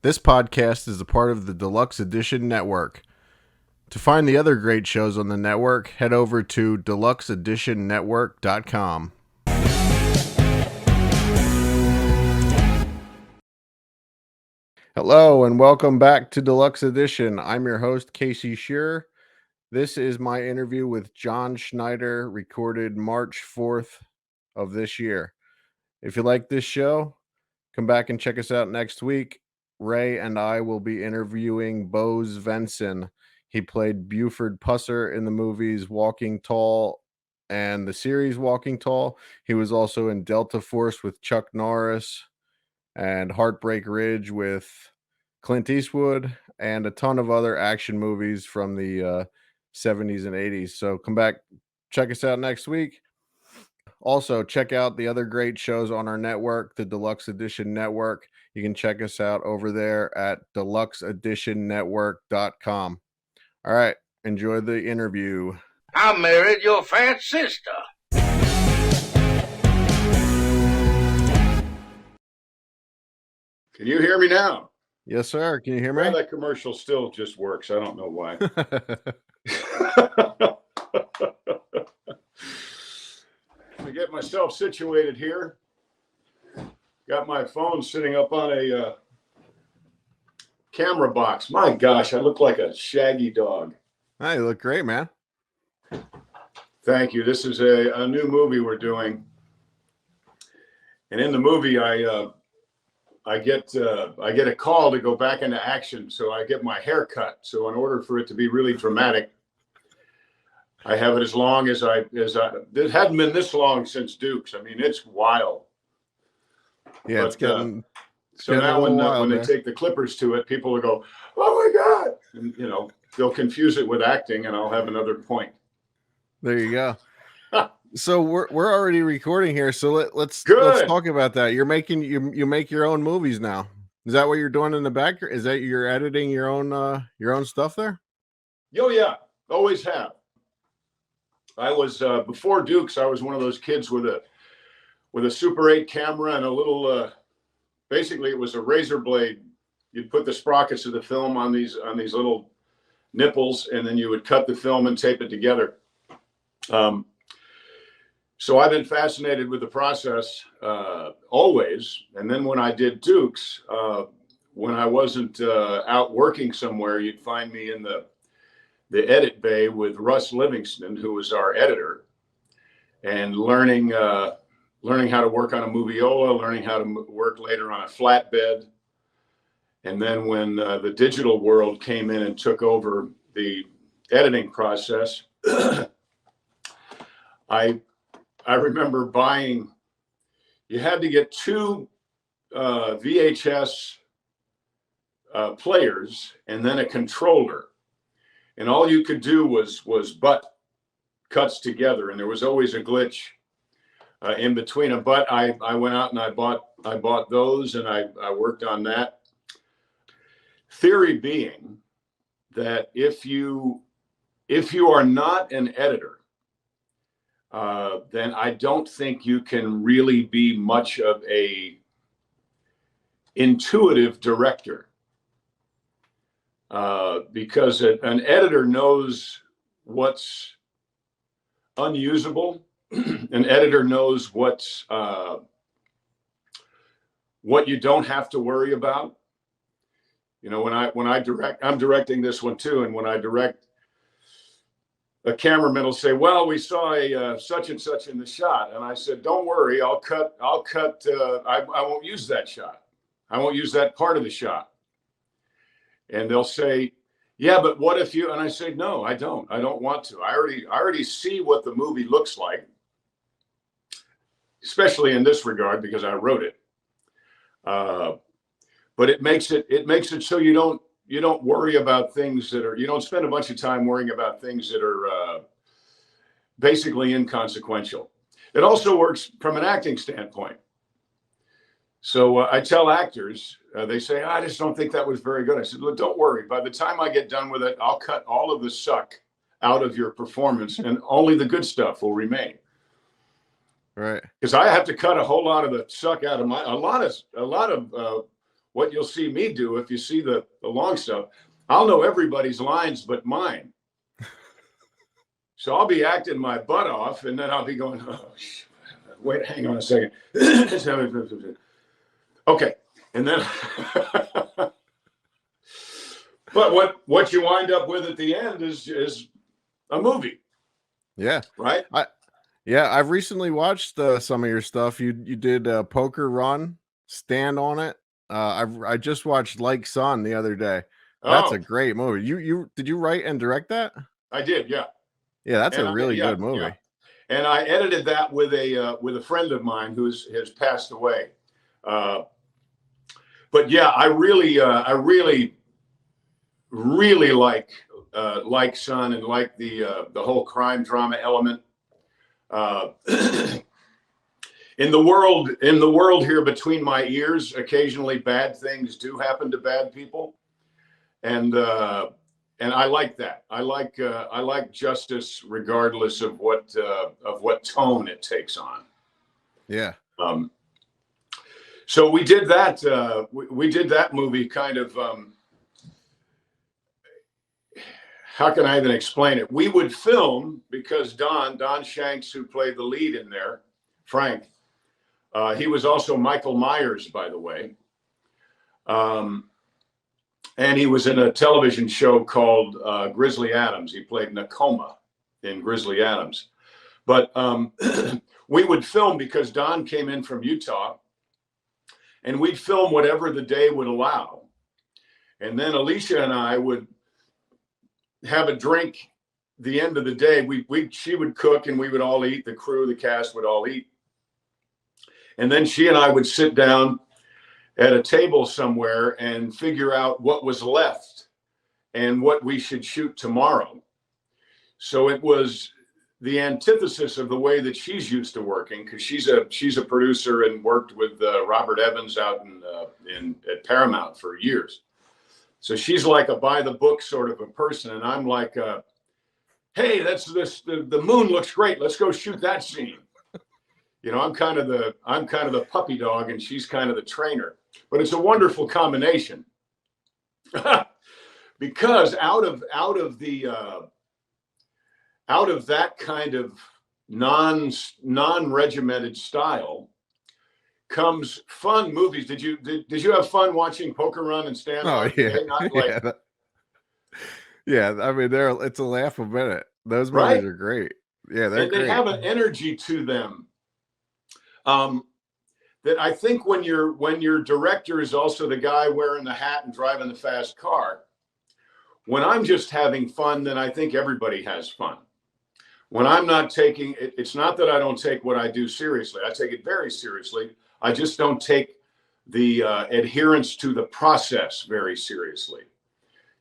This podcast is a part of the Deluxe Edition Network. To find the other great shows on the network, head over to deluxeeditionnetwork.com. Hello and welcome back to Deluxe Edition. I'm your host, Casey Shearer. This is my interview with John Schneider, recorded March 4th of this year. If you like this show, come back and check us out next week. Ray and I will be interviewing Boze Extravaganza. He played Buford Pusser in the movies Walking Tall and the series Walking Tall. He was also in Delta Force with Chuck Norris and Heartbreak Ridge with Clint Eastwood and a ton of other action movies from the 70s and 80s. So come back, check us out next week. Also, check out the other great shows on our network, the Deluxe Edition Network. You can check us out over there at deluxeeditionnetwork.com. All right, enjoy the interview. I married your fat sister. Can you hear me now? Yes, sir. Can you hear me? Well, that commercial still just works. I don't know why. To get myself situated here, got my phone sitting up on a camera box. My gosh, I look like a shaggy dog. Hey, you look great, man. Thank you. This is a new movie we're doing, and in the movie, I get a call to go back into action, so I get my hair cut. So in order for it to be really dramatic, I have it as long as it hadn't been this long since Dukes. I mean, it's wild. Yeah, it's getting. So now when they take the clippers to it, people will go, "Oh my God!" And they'll confuse it with acting, and I'll have another point. There you go. So we're already recording here. So let's talk about that. You're making you make your own movies now. Is that what you're doing in the back? Is that you're editing your own stuff there? Oh yeah, always have. I was before Dukes. I was one of those kids with a Super 8 camera and a little. Basically, it was a razor blade. You'd put the sprockets of the film on these little nipples, and then you would cut the film and tape it together. So I've been fascinated with the process always. And then when I did Dukes, when I wasn't out working somewhere, you'd find me in the edit bay with Russ Livingston, who was our editor, and learning how to work on a moviola, learning how to work later on a flatbed. And then when the digital world came in and took over the editing process, I remember buying, you had to get two VHS players and then a controller. And all you could do was butt cuts together. And there was always a glitch in between them. But I went out and I bought those, and I worked on that. Theory being that if you are not an editor, then I don't think you can really be much of a intuitive director, because an editor knows what's unusable. An editor knows what you don't have to worry about. When I direct, I'm directing this one too, and when I direct, a cameraman will say, "Well, we saw a such and such in the shot," and I said, "Don't worry, I'll cut. I won't use that shot. I won't use that part of the shot." And they'll say, "Yeah, but what if you?" And I say, "No, I don't. I don't want to. I already see what the movie looks like, especially in this regard because I wrote it. But it makes it so you don't worry about things you don't spend a bunch of time worrying about things that are basically inconsequential. It also works from an acting standpoint. So I tell actors, they say, "I just don't think that was very good." I said, "Look, don't worry. By the time I get done with it, I'll cut all of the suck out of your performance, and only the good stuff will remain." Right. Because I have to cut a whole lot of the suck out of a lot of what you'll see me do, if you see the long stuff, I'll know everybody's lines but mine. So I'll be acting my butt off, and then I'll be going, oh, wait, hang on a second. Okay. And then, but what you wind up with at the end is a movie. Yeah. Right. I've recently watched some of your stuff. You did Poker Run, Stand on It. I just watched Like Son the other day. That's a great movie. You did you write and direct that? I did, yeah. Yeah, that's a really good movie. Yeah. And I edited that with a friend of mine who has passed away. But yeah, I really like Son, and like the whole crime drama element. In the world here between my ears, occasionally bad things do happen to bad people, and I like that. I like justice regardless of what tone it takes on. Yeah. So we did that. We did that movie kind of. How can I even explain it? We would film because Don Shanks, who played the lead in there, Frank, he was also Michael Myers, by the way. And he was in a television show called Grizzly Adams. He played Nakoma in Grizzly Adams. But we would film because Don came in from Utah, and we'd film whatever the day would allow. And then Alicia and I would have a drink the end of the day. She would cook, and we would all eat. The crew, the cast would all eat. And then she and I would sit down at a table somewhere and figure out what was left and what we should shoot tomorrow. So it was the antithesis of the way that she's used to working, because she's a producer and worked with Robert Evans out at Paramount for years. So she's like a by the book sort of a person, and I'm like, hey, the moon looks great. Let's go shoot that scene. You know, I'm kind of the puppy dog, and she's kind of the trainer. But it's a wonderful combination, because out of that kind of non-regimented style comes fun movies. Did you have fun watching Poker Run and Stand on? Yeah. Yeah, I mean, it's a laugh a minute. Those movies are great. Yeah, they're great. They have an energy to them that I think when your director is also the guy wearing the hat and driving the fast car, when I'm just having fun, then I think everybody has fun. When I'm not taking it, it's not that I don't take what I do seriously. I take it very seriously. I just don't take the adherence to the process very seriously,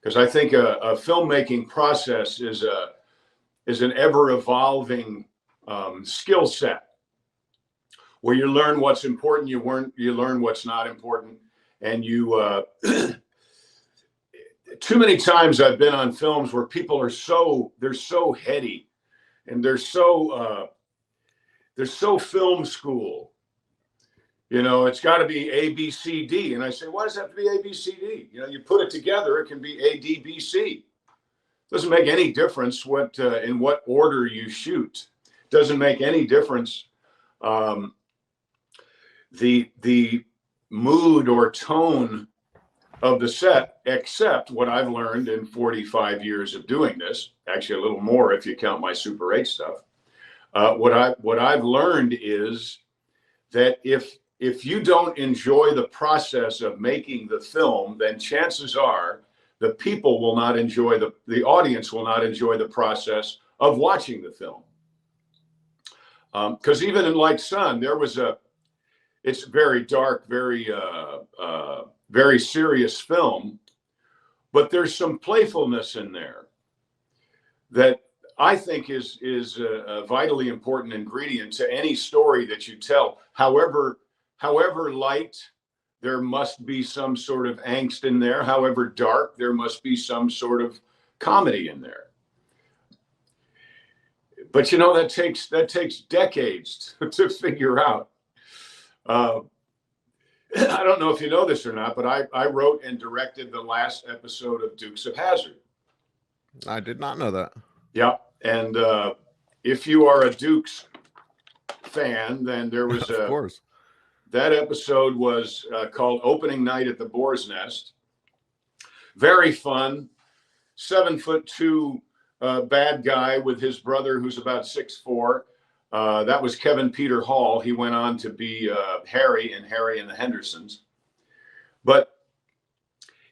because I think a filmmaking process is an ever evolving skill set, where you learn what's important, you learn what's not important, and you. Too many times I've been on films where people are so heady, and they're so film school. You know, it's got to be A, B, C, D. And I say, why does it have to be A, B, C, D? You know, you put it together, it can be A, D, B, C. Doesn't make any difference in what order you shoot. Doesn't make any difference the mood or tone of the set, except what I've learned in 45 years of doing this, actually a little more if you count my Super 8 stuff. What I've learned is that if you don't enjoy the process of making the film, then chances are the people will not enjoy the audience will not enjoy the process of watching the film. Because even in Like Son, it's very dark, very serious film, but there's some playfulness in there that I think is a vitally important ingredient to any story that you tell. However light, there must be some sort of angst in there. However dark, there must be some sort of comedy in there. But you know, that takes decades to figure out. I don't know if you know this or not, but I wrote and directed the last episode of Dukes of Hazzard. I did not know that. Yeah. And if you are a Dukes fan, then there was Of course. that episode was called Opening Night at the Boar's Nest. Very fun. 7'2" bad guy with his brother who's about 6'4". That was Kevin Peter Hall. He went on to be Harry in Harry and the Hendersons. But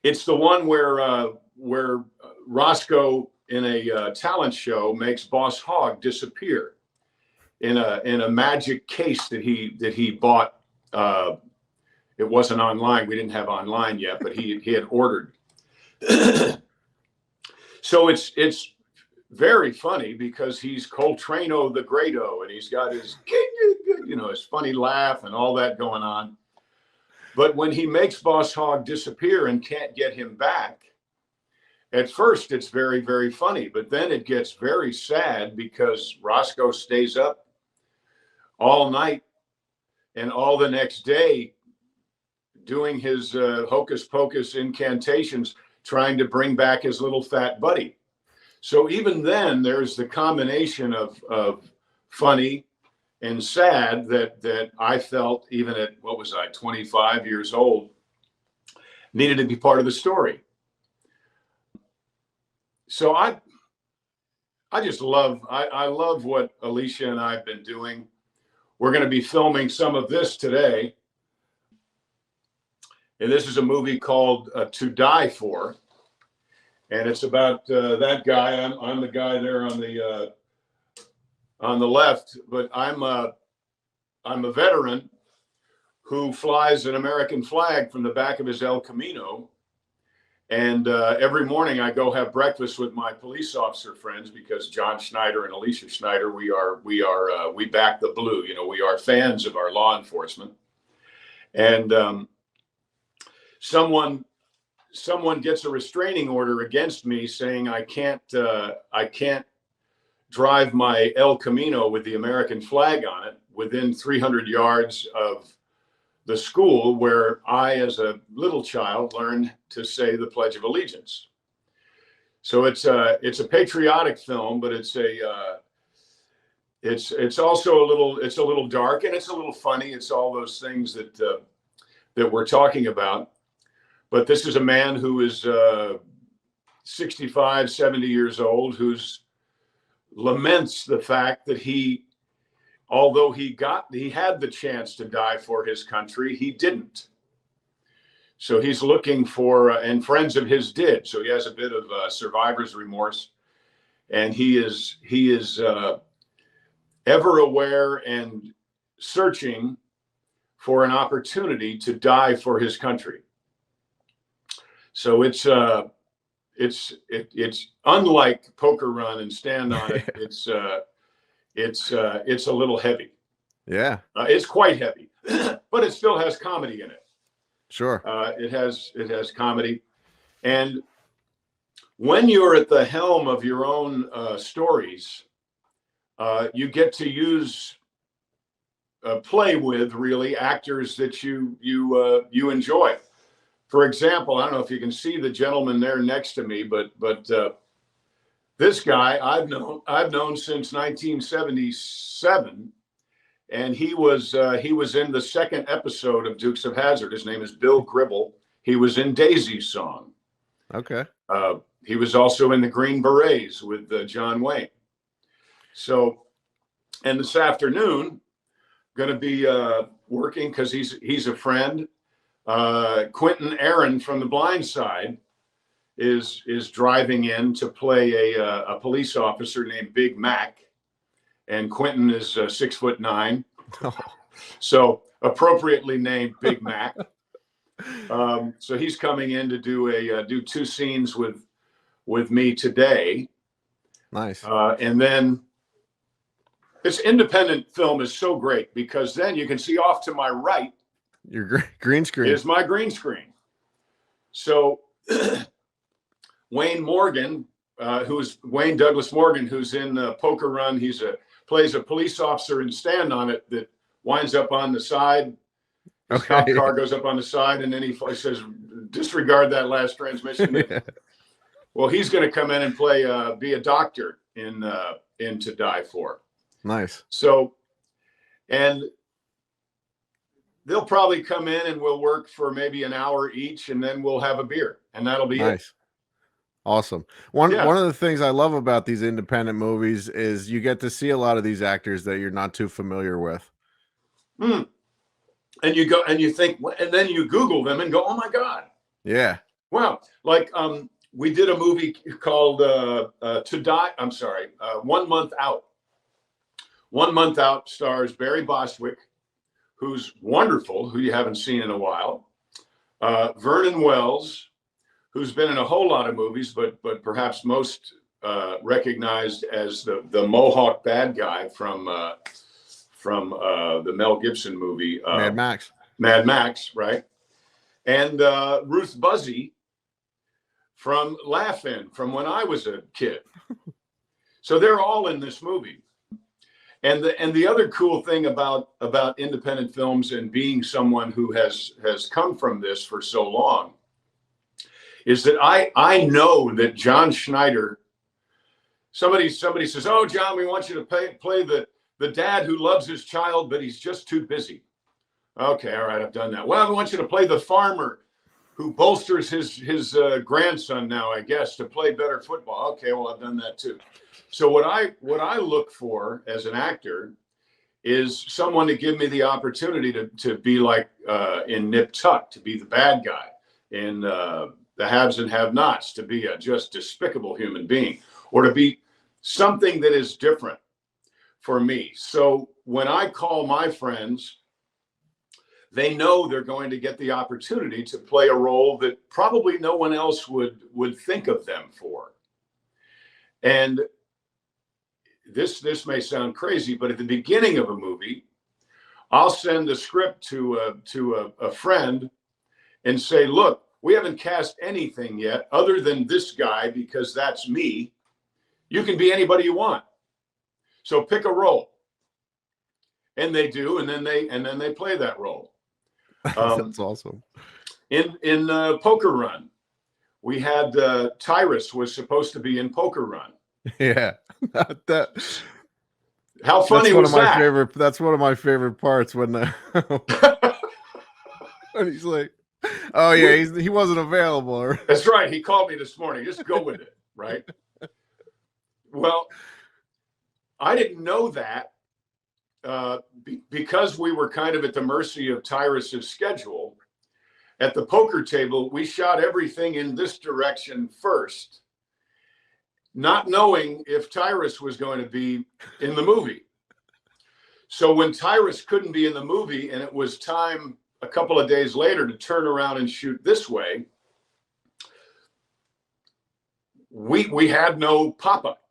it's the one where Roscoe in a talent show makes Boss Hogg disappear in a magic case that he bought. It wasn't online. We didn't have online yet, but he had ordered. So it's very funny because he's Coltrano the Greato, and he's got his his funny laugh and all that going on. But when he makes Boss Hogg disappear and can't get him back, at first it's very, very funny, but then it gets very sad because Roscoe stays up all night and all the next day doing his hocus pocus incantations, trying to bring back his little fat buddy. So even then, there's the combination of funny and sad that I felt, even at, what was I, 25 years old, needed to be part of the story. So I just love, I love what Alicia and I have been doing. We're going to be filming some of this today. And this is a movie called To Die For. And it's about that guy. I'm the guy there on the left, but I'm a veteran who flies an American flag from the back of his El Camino. And every morning I go have breakfast with my police officer friends because John Schneider and Alicia Schneider, we back the blue. You know, we are fans of our law enforcement. And someone gets a restraining order against me saying I can't drive my El Camino with the American flag on it within 300 yards of the school where I, as a little child, learned to say the Pledge of Allegiance. So it's a patriotic film, but it's also a little dark and it's a little funny. It's all those things that we're talking about. But this is a man who is 65, 70 years old, who's laments the fact that although he had the chance to die for his country, he didn't. So he's looking for, and friends of his did. So he has a bit of survivor's remorse, and he is ever aware and searching for an opportunity to die for his country. So it's unlike Poker Run and Stand on It. It's a little heavy. Yeah, it's quite heavy, but it still has comedy in it. Sure. It has comedy, and when you're at the helm of your own stories, you get to play with really actors that you enjoy. For example, I don't know if you can see the gentleman there next to me, but this guy I've known since 1977, and he was in the second episode of Dukes of Hazzard. His name is Bill Gribble. He was in Daisy's Song. Okay. He was also in the Green Berets with John Wayne. So, and this afternoon, going to be working because he's a friend. Quentin Aaron from The Blind Side is driving in to play a police officer named Big Mac, and Quentin is 6'9", so appropriately named Big Mac. So he's coming in to do two scenes with me today. Nice. And then this independent film is so great because then you can see off to my right. Your green screen is my green screen. So Wayne Morgan, who's Wayne Douglas Morgan, who's in Poker Run. Plays a police officer in Stand on It that winds up on the side His cop Okay. car goes up on the side, and then he says, disregard that last transmission. Yeah. Well, he's going to come in and play, be a doctor in To Die For. Nice. So, and they'll probably come in and we'll work for maybe an hour each, and then we'll have a beer, and that'll be Nice. it. Awesome. One Yeah. of the things I love about these independent movies is you get to see a lot of these actors that you're not too familiar with. And you go and you think, and then you Google them and go, oh my God. Yeah. Wow. Like, we did a movie called 1 Month Out. 1 Month Out stars Barry Bostwick, who's wonderful, who you haven't seen in a while. Vernon Wells, who's been in a whole lot of movies, but perhaps most recognized as the Mohawk bad guy from the Mel Gibson movie Mad Max. Mad Max, right? And Ruth Buzzy from Laugh-In, from when I was a kid. So they're all in this movie. And the other cool thing about independent films and being someone who has come from this for so long is that I know that John Schneider, somebody says, oh, John, we want you to play the dad who loves his child, but he's just too busy. Okay, all right, I've done that. Well, I want you to play the farmer who bolsters his grandson now, I guess, to play better football. Okay, well, I've done that too. So what I look for as an actor is someone to give me the opportunity to be like in Nip Tuck, to be the bad guy, in the Haves and Have-Nots, to be a just despicable human being, or to be something that is different for me. So when I call my friends, they know they're going to get the opportunity to play a role that probably no one else would think of them for. And this may sound crazy, but at the beginning of a movie, I'll send the script to a friend and say, look, we haven't cast anything yet other than this guy, because that's me. You can be anybody you want. So pick a role. And they do, and then they play that role. That's awesome. In Poker Run, we had Tyrus was supposed to be in Poker Run. Yeah. How funny was that? That's one of my favorite parts when when he's like, oh yeah, he wasn't available. That's right. He called me this morning. Just go with it, right? Well, I didn't know that because we were kind of at the mercy of Tyrus's schedule. At the poker table, we shot everything in this direction first, not knowing if Tyrus was going to be in the movie. So when Tyrus couldn't be in the movie and it was time a couple of days later to turn around and shoot this way, we had no pop-up.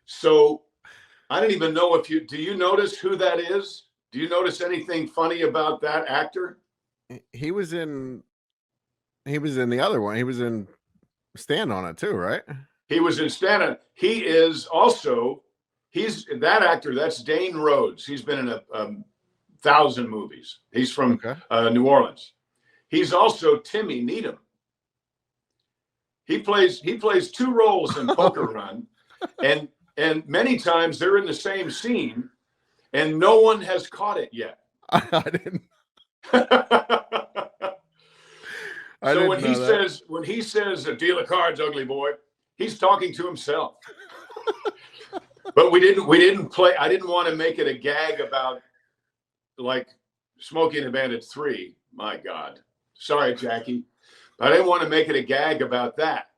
So I don't even know if do you notice who that is? Do you notice anything funny about that actor? He was in the other one. He was in Stand On It too, right? He was in Stand On It. He is also, he's that actor. That's Dane Rhodes. He's been in a 1,000 movies. He's from New Orleans. He's also Timmy Needham. He plays 2 roles in Poker Run, and many times they're in the same scene, and no one has caught it yet. I didn't. So when he says a deal of cards, ugly boy, he's talking to himself. But we didn't play. I didn't want to make it a gag about like Smokey and the Bandit 3. My God, sorry, Jackie. I didn't want to make it a gag about that.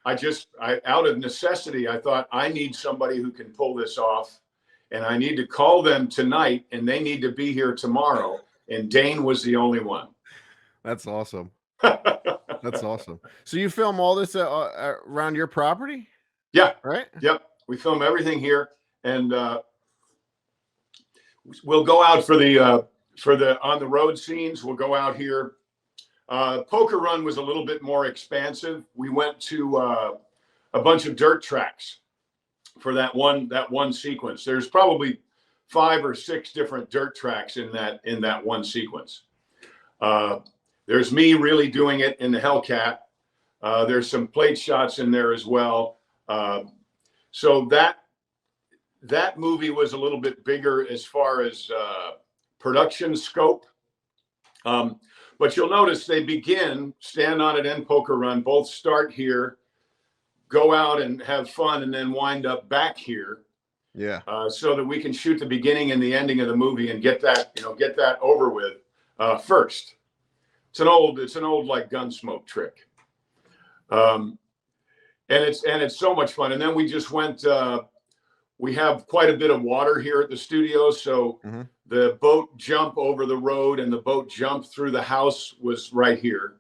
I out of necessity, I thought I need somebody who can pull this off, and I need to call them tonight, and they need to be here tomorrow. And Dane was the only one. That's awesome. That's awesome. So you film all this around your property? Yeah. Right. Yep. We film everything here, and we'll go out for the on the road scenes. We'll go out here. Poker Run was a little bit more expansive. We went to a bunch of dirt tracks for that one sequence. There's probably 5 or 6 different dirt tracks in that one sequence. There's me really doing it in the Hellcat. There's some plate shots in there as well. So that movie was a little bit bigger as far as production scope. But you'll notice they begin Stand On It and Poker Run, both start here, go out and have fun, and then wind up back here. Yeah. So that we can shoot the beginning and the ending of the movie and get that over with first. It's an old like Gunsmoke trick. And it's so much fun. And then we just went, we have quite a bit of water here at the studio. So the boat jump over the road and the boat jump through the house was right here.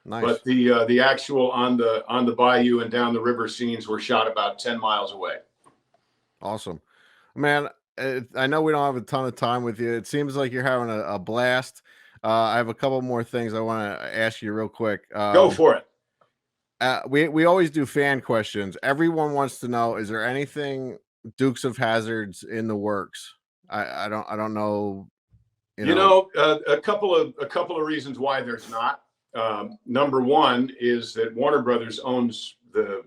Nice. But the actual on the bayou and down the river scenes were shot about 10 miles away. Awesome, man. I know we don't have a ton of time with you. It seems like you're having a blast. I have a couple more things I want to ask you real quick. Go for it. We always do fan questions. Everyone wants to know, is there anything Dukes of Hazzard's in the works? I don't know. A couple of reasons why there's not. Number one is that Warner Brothers owns the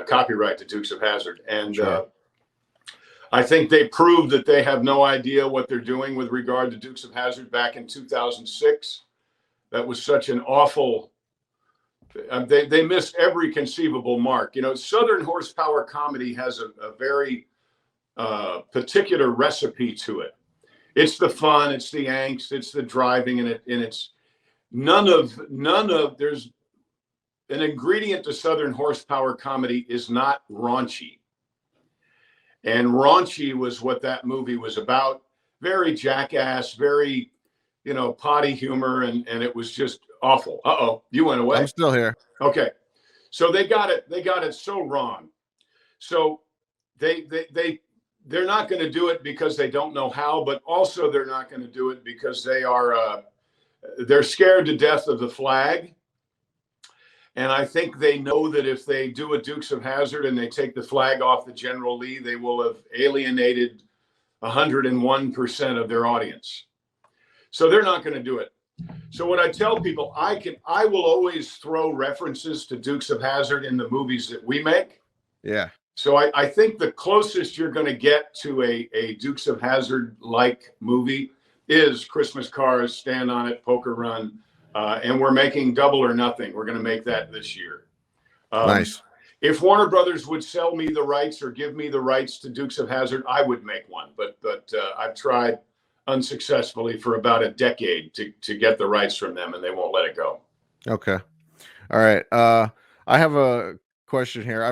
copyright to Dukes of Hazzard, and sure. I think they proved that they have no idea what they're doing with regard to Dukes of Hazzard back in 2006. That was such an awful. They missed every conceivable mark. Southern horsepower comedy has a very particular recipe to it. It's the fun, it's the angst, it's the driving, and it's none of there's an ingredient to Southern horsepower comedy is not raunchy. And raunchy was what that movie was about. Very jackass, very, potty humor, and it was just awful. Uh-oh, you went away. I'm still here. Okay. So they got it so wrong. So they're not going to do it because they don't know how, but also they're not going to do it because they're scared to death of the flag. And I think they know that if they do a Dukes of Hazzard and they take the flag off the General Lee, they will have alienated 101% of their audience. So they're not going to do it. So what I tell people, I will always throw references to Dukes of Hazzard in the movies that we make. Yeah. So I think the closest you're going to get to a Dukes of Hazzard-like movie is Christmas Cars, Stand On It, Poker Run. And we're making Double or Nothing. We're going to make that this year. Nice. If Warner Brothers would sell me the rights or give me the rights to Dukes of Hazzard, I would make one. But I've tried unsuccessfully for about a decade to get the rights from them, and they won't let it go. Okay. All right. I have a question here.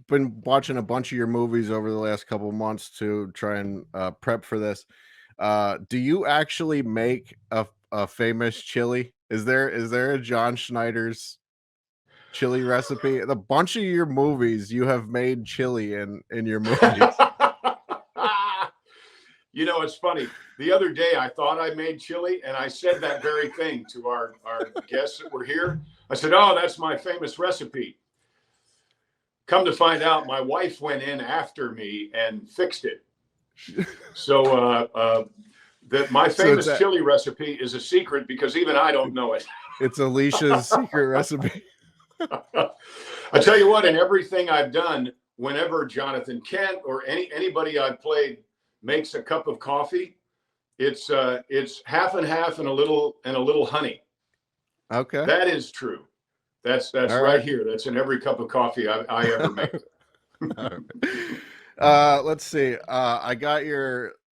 Been watching a bunch of your movies over the last couple of months to try and prep for this. Do you actually make a famous chili? Is there a John Schneider's chili recipe? The bunch of your movies, you have made chili in your movies. It's funny. The other day, I thought I made chili, and I said that very thing to our guests that were here. I said, "Oh, that's my famous recipe." Come to find out, my wife went in after me and fixed it. So my famous chili recipe is a secret because even I don't know it. It's Alicia's secret recipe. I tell you what, in everything I've done, whenever Jonathan Kent or anybody I've played makes a cup of coffee, it's half and half and a little honey. Okay. That is true. That's right here. That's in every cup of coffee I ever make. Let's see. I got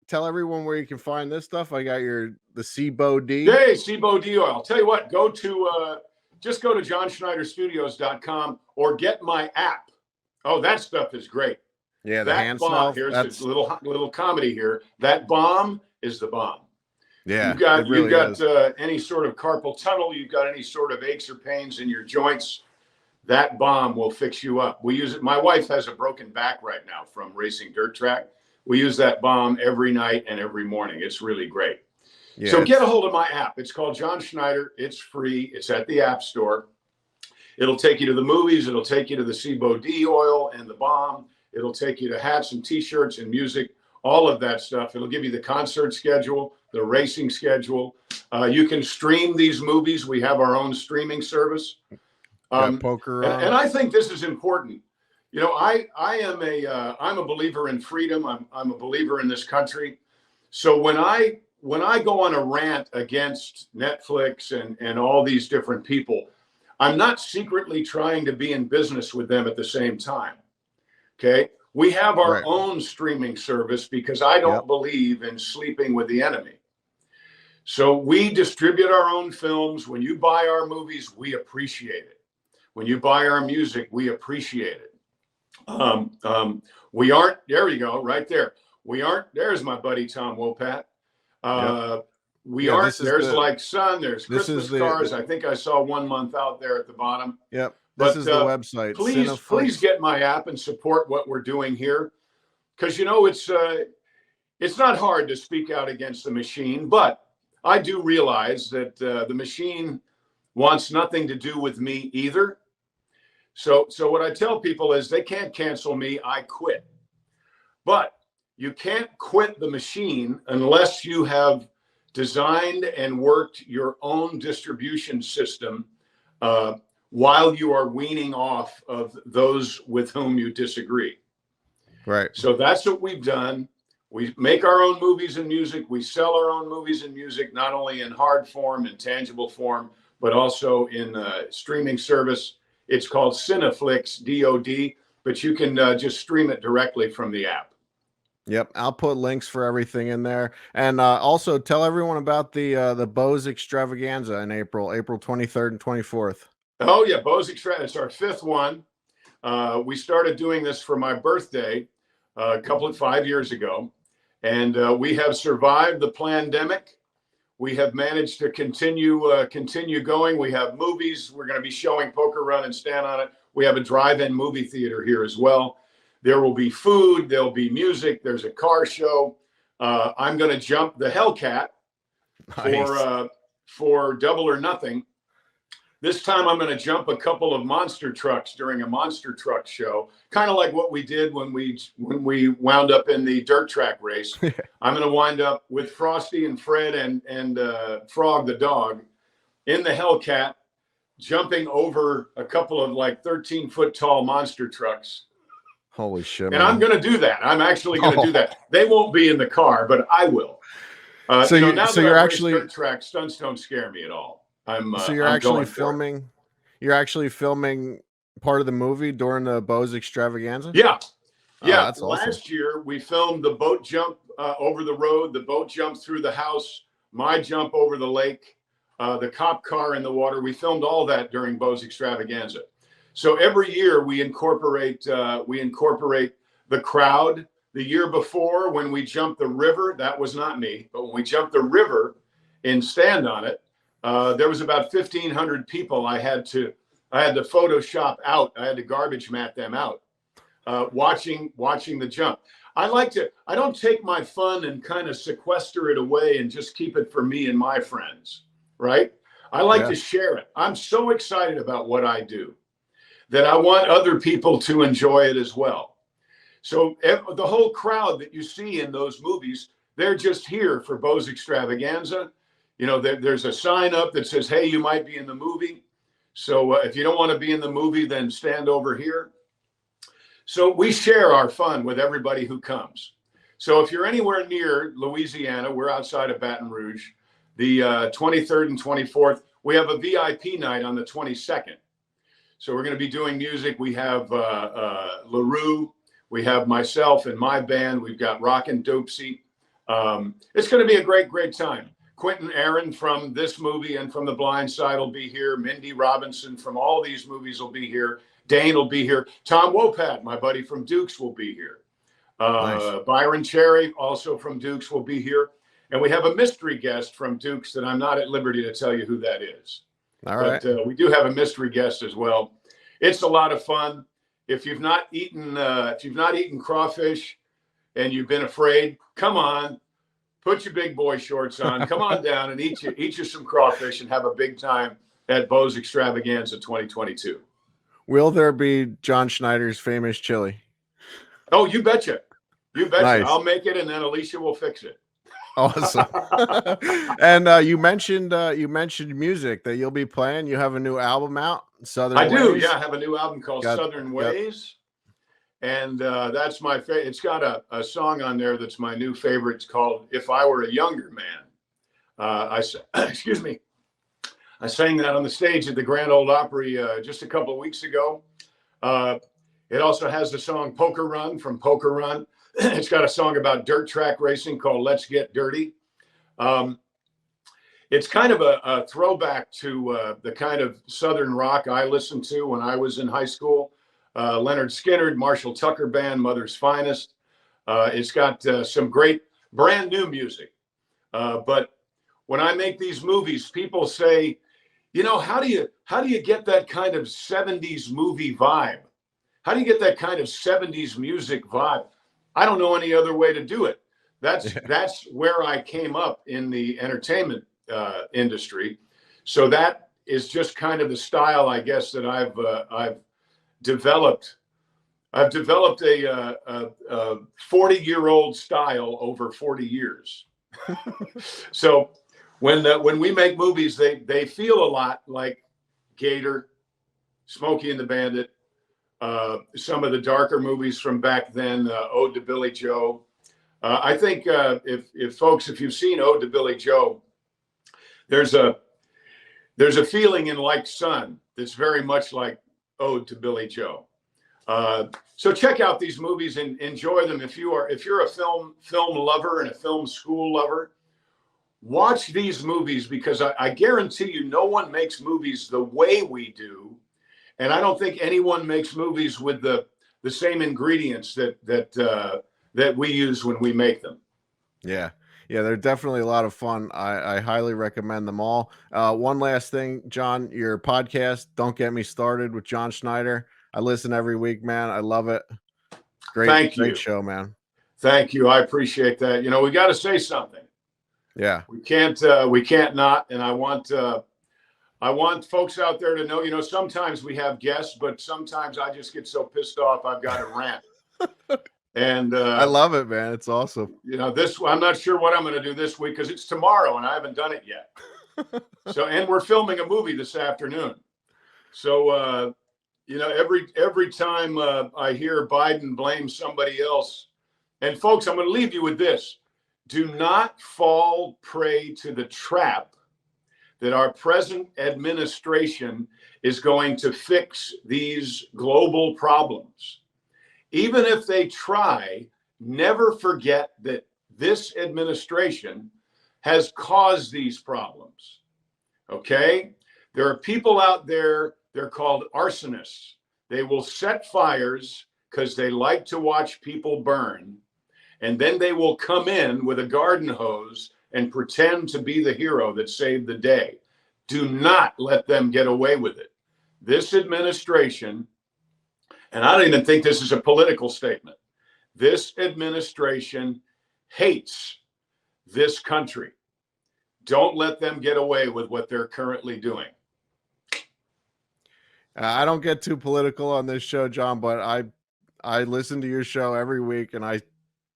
tell everyone where you can find this stuff. I got the Cibo D. Hey, Cibo D oil. Tell you what, just go to johnschneiderstudios.com or get my app. Oh, that stuff is great. Yeah, the hand smell. Here's a little comedy here. That bomb is the bomb. Yeah, you've got any sort of carpal tunnel, you've got any sort of aches or pains in your joints, that bomb will fix you up. We use it. My wife has a broken back right now from racing dirt track. We use that bomb every night and every morning. It's really great. Yeah, so get a hold of my app. It's called John Schneider. It's free. It's at the App Store. It'll take you to the movies. It'll take you to the Cibo D oil and the bomb. It'll take you to hats and T-shirts and music. all of that stuff. It'll give you the concert schedule, the racing schedule. You can stream these movies. We have our own streaming service. Poker and I think this is important. You know, I'm a believer in freedom. I'm a believer in this country. So when I go on a rant against Netflix and all these different people, I'm not secretly trying to be in business with them at the same time. Okay. We have our own streaming service because I don't believe in sleeping with the enemy. So we distribute our own films. When you buy our movies, we appreciate it. When you buy our music, we appreciate it. We aren't, there you go, right there. We aren't, there's my buddy Tom Wopat. We aren't, there's like Sun, there's Christmas cars. I think I saw 1 month out there at the bottom. Yep. This is the website. Please get my app and support what we're doing here. Because, you know, it's not hard to speak out against the machine, but I do realize that the machine wants nothing to do with me either. So what I tell people is they can't cancel me. I quit. But you can't quit the machine unless you have designed and worked your own distribution system while you are weaning off of those with whom you disagree. Right. So that's what we've done. We make our own movies and music. We sell our own movies and music, not only in hard form and tangible form, but also in streaming service. It's called CINEFLIX, DOD, but you can just stream it directly from the app. Yep, I'll put links for everything in there, and also tell everyone about the Boze Extravaganza in April 23rd and 24th. Oh yeah, Boze Extravaganza. It's our 5th one. We started doing this for my birthday a couple of 5 years ago, and we have survived the pandemic. We have managed to continue going. We have movies. We're going to be showing Poker Run and Stand on It. We have a drive-in movie theater here as well. There will be food. There'll be music. There's a car show. I'm going to jump the Hellcat for Double or Nothing. This time I'm going to jump a couple of monster trucks during a monster truck show, kind of like what we did when we wound up in the dirt track race. I'm going to wind up with Frosty and Fred and Frog the dog in the Hellcat, jumping over a couple of like 13-foot tall monster trucks. Holy shit! And man. I'm going to do that. I'm actually going to do that. They won't be in the car, but I will. Now that you're actually dirt track, stunts don't scare me at all. You're actually filming. You're actually filming part of the movie during the Boze Extravaganza. Yeah, yeah. That's awesome. Last year we filmed the boat jump over the road, the boat jump through the house, my jump over the lake, the cop car in the water. We filmed all that during Boze Extravaganza. So every year we incorporate the crowd. The year before, when we jumped the river, that was not me, but when we jumped the river and Stand on It. There was about 1,500 people. I had to Photoshop out. I had to garbage mat them out, watching the jump. I don't take my fun and kind of sequester it away and just keep it for me and my friends, right? I like to share it. I'm so excited about what I do that I want other people to enjoy it as well. So the whole crowd that you see in those movies, they're just here for Boze Extravaganza. You know, there's a sign up that says, hey, you might be in the movie. So if you don't want to be in the movie, then stand over here. So we share our fun with everybody who comes. So if you're anywhere near Louisiana, we're outside of Baton Rouge, the 23rd and 24th, we have a VIP night on the 22nd. So we're going to be doing music. We have LaRue. We have myself and my band. We've got Rockin' Dopesy. It's going to be a great, great time. Quentin Aaron from this movie and from The Blind Side will be here. Mindy Robinson from all these movies will be here. Dane will be here. Tom Wopat, my buddy from Dukes, will be here. Nice. Byron Cherry, also from Dukes, will be here. And we have a mystery guest from Dukes that I'm not at liberty to tell you who that is. All right. But we do have a mystery guest as well. It's a lot of fun. If you've not eaten crawfish and you've been afraid, come on. Put your big boy shorts on. Come on down and eat you some crawfish and have a big time at Boze Extravaganza 2022. Will there be John Schneider's famous chili? Oh, you betcha. You betcha. Nice. I'll make it, and then Alicia will fix it. Awesome. And you mentioned music that you'll be playing. You have a new album out, Southern I do. Ways? Yeah, I have a new album called Southern Ways. And that's my favorite. It's got a song on there that's my new favorite. It's called "If I Were a Younger Man." Excuse me. I sang that on the stage at the Grand Ole Opry just a couple of weeks ago. It also has the song "Poker Run" from Poker Run. It's got a song about dirt track racing called "Let's Get Dirty." It's kind of a throwback to the kind of Southern rock I listened to when I was in high school. Leonard Skinner, Marshall Tucker Band, Mother's Finest. It's got some great brand new music. But when I make these movies, people say, you know, how do you get that kind of 70s movie vibe? How do you get that kind of 70s music vibe? I don't know any other way to do it. That's where I came up in the entertainment industry. So that is just kind of the style, I guess, that I've developed. I've developed a 40-year-old style over 40 years. So when we make movies, they feel a lot like Gator, Smokey and the Bandit, some of the darker movies from back then, Ode to Billy Joe. I think if you've seen Ode to Billy Joe, there's a feeling in Like Sun that's very much like Ode to Billy Joe. So check out these movies and enjoy them. If you're a film lover and a film school lover, watch these movies, because I guarantee you no one makes movies the way we do. And I don't think anyone makes movies with the same ingredients that we use when we make them. Yeah, they're definitely a lot of fun. I highly recommend them all. One last thing, John, your podcast, Don't Get Me Started with John Schneider. I listen every week, man. I love it. Great show, man. Thank you. I appreciate that. You know, we got to say something. Yeah. We can't not. And I want folks out there to know, you know, sometimes we have guests, but sometimes I just get so pissed off I've got to rant. And I love it, man. It's awesome. You know, I'm not sure what I'm going to do this week because it's tomorrow and I haven't done it yet. And we're filming a movie this afternoon. So, you know, every time I hear Biden blame somebody else, and folks, I'm going to leave you with this. Do not fall prey to the trap that our present administration is going to fix these global problems. Even if they try, never forget that this administration has caused these problems. Okay? There are people out there, they're called arsonists. They will set fires because they like to watch people burn. And then they will come in with a garden hose and pretend to be the hero that saved the day. Do not let them get away with it. This administration, and I don't even think this is a political statement, this administration hates this country. Don't let them get away with what they're currently doing. I don't get too political on this show, John, but I listen to your show every week and I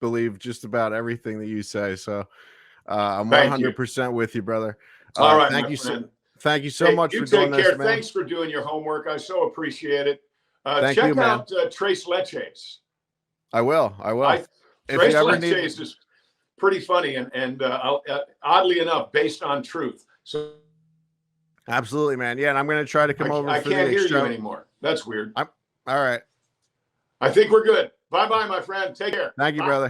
believe just about everything that you say. So I'm 100% with you, brother. All right. Thank you so much for doing this, man. Thanks for doing your homework. I so appreciate it. Check out Tres Leches. I will. Tres Leches is pretty funny and oddly enough, based on truth. So absolutely, man. Yeah, and I'm going to try to come over. I can't hear you anymore. That's weird. All right. I think we're good. Bye-bye, my friend. Take care. Thank you, brother.